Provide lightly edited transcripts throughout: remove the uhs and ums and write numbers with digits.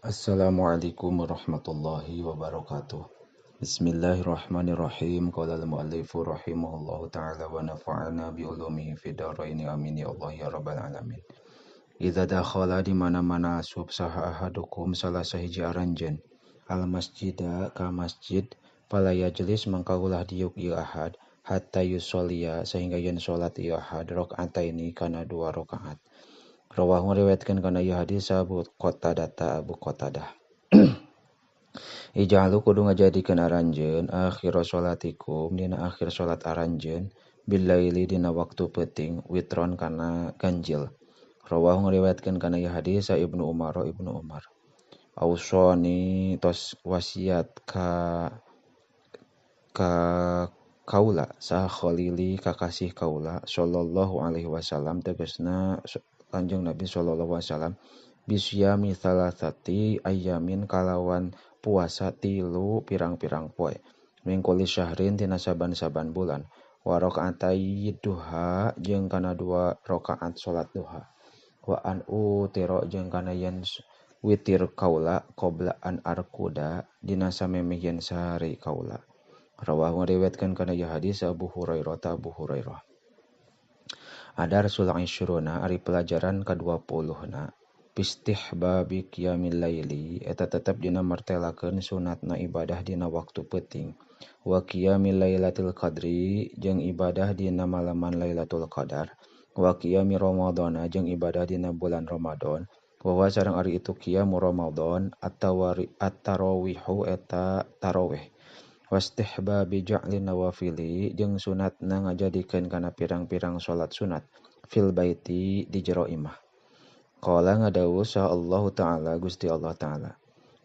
Assalamualaikum warahmatullahi wabarakatuh. Bismillahirrahmanirrahim. Qala al-muallifu rahimahullahu ta'ala wa nafa'ana bi ulumihi fid dharain amin ya Allah ya rabbal alamin. Idza dakhala di mana-mana asup saha ahadukum salah sahiji aranjeun al masjida ka masjid fala yajlis mangka ulah diuk ieu ahad hatta yusolliya sehingga yen salat ieu ahad rakaataini kana 2 rakaat. Rawahu meriwayatkeun kana ieu hadis Abu Qatadah. Ija'alu kudu ngajadikeun aranjeun akhir sholatikum dina akhir salat aranjeun billaili dina waktu peuting witron kana ganjil. Rawahu ngariwayatkeun kana ieu hadis Ibnu Umar. Ausoni tos wasiat ka kaula saha khalili kakasih kaula sallallahu alaihi wasallam tegasna Kanjeng Nabi sallallahu alaihi wasallam bisyami salasati ayamin kalawan puasa 3 pirang-pirang poe mingkuli syahrin tina saban-saban bulan wa rakaatai duha jeung kana 2 rakaat salat duha wa an utira jeung kana yen witir kaula qabla an arkuda dina samemeh yen sahari kaula. Rawahu ngariwayatkeun kana ieu hadis Abu Hurairah. Ada Rasulullah Isyruna ari pelajaran ka-20 Bistihbabi qiyamil laili eta tetep dina martelakeun sunatna ibadah dina waktu peuting wa qiyamil lailatul qadri jeung ibadah dina malaman Lailatul Qadar wa qiyami ramadhana jeung ibadah dina bulan Ramadan wa sareng ari itu qiyamu Ramadan at-tarawihu eta tarawih wastihbabi ja'lin nawafili jeung sunatna ngajadikeun kana pirang-pirang salat sunat fil baiti di jero imah. Qala ngadawuh sa Allah Ta'ala Gusti Allah Ta'ala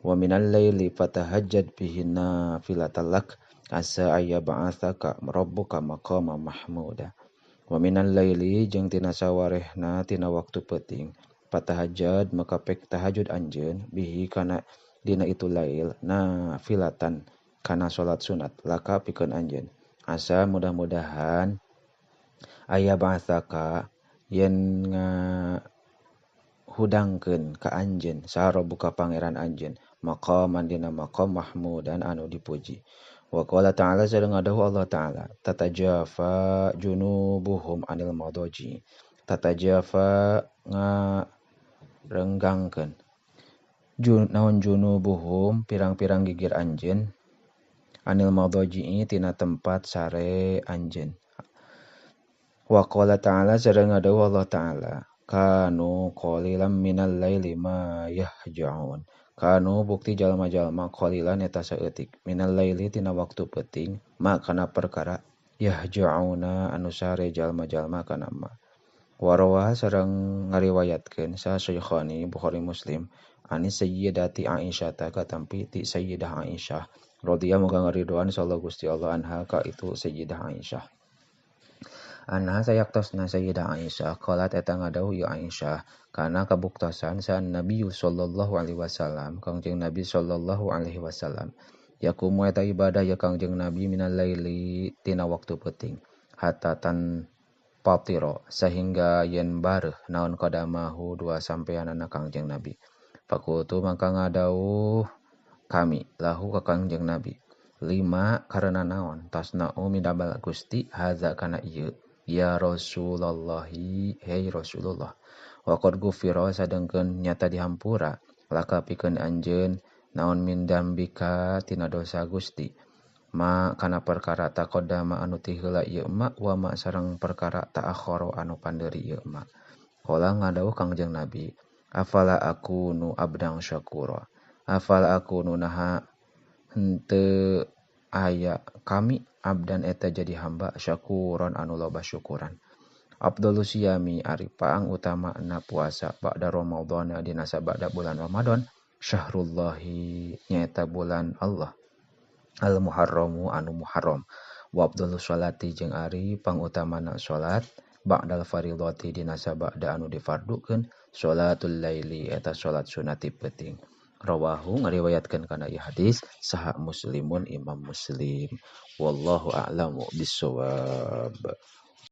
wa minal laili fatahajjad bihi nafilatan lak asa ayyab'atsaka rabbuka maqama mahmuda. Wa minal laili jeung tina sawarehna tina waktu peuting fatahajjad maka pek tahajud anjeun bihi kana dina itu lail nafilatan kana salat sunat laka pikeun anjeun asa mudah-mudahan ayyab'atsaka yen hudangkeun ka anjeun saha rabbuka pangeran anjeun maqaman dina maqam mahmudan anu dipuji. Wa qala ta'ala sareng ngadawuh Allah Ta'ala tatajafa junubuhum anil madaji tatajafa ngarenggangkeun naon junubuhum pirang-pirang gigir anjeun anil madaji tina tempat sare anjeun. Wa qala ta'ala sareng ngadawuh Allah Ta'ala kanu qalilan minal laili ma yahja'un kanu bukti jalma-jalma qalilan eta saeutik minal laili tina waktu peuting ma kana perkara yahja'una anu sare jalma-jalma kana ma. Warawa sareng ngariwayatkeun sa Syekhani Bukhari Muslim ani sayyidati Aisyah katampi ti sayyidah Aisyah radhiyallahu moga ngaridhoan sallallahu Gusti Allah anha ka itu sayyidah Aisyah. Anha sayaktosna sayyidah Aisyah qalat eta ngadawuh ya Aisyah kana kabuktosan sa Nabi sallallahu alaihi wasallam Kangjeng Nabi sallallahu alaihi wasallam yakumu eta ibadah ya Kangjeng Nabi minal laili tina waktu peuting hatta tan patiro sehingga yen bareuh naon qadamahu 2 sampeanana Kangjeng Nabi. Fakultu mangka ngadawuh kami lahu ka Kangjeng Nabi 5 karena naon tasna'u midamel Gusti hadza kana ieu ya Rasulullahi hei Rasulullah wa qad gufira sadengkeun nyata dihampura laka pikeun anjeun naon min dambika tina dosa Gusti ma kana perkara taqaddama anu ti heula ieu ma wa ma sareng perkara ta'akhkhara anu pandeuri ieu ma. Qala ngadawuh Kangjeng Nabi afala akunu abdan syakura afala akunu naha henteu aya kami abdan eta jadi hamba syakuron anu loba syukuran. Abdulus siyami ari paang utama na puasa ba'da Ramadan dina sabada bulan Ramadan syahrullahi nyaeta bulan Allah al muharramu anu muharram wa abdulus sholati jeung ari pangutamana salat ba'dal faridati dina sabada anu difardukeun sholatul laili eta salat sunati peuting. Rawahu ngariwayatkeun kana ieu hadis saha Muslimun Imam Muslim wallahu a'lamu bissawab.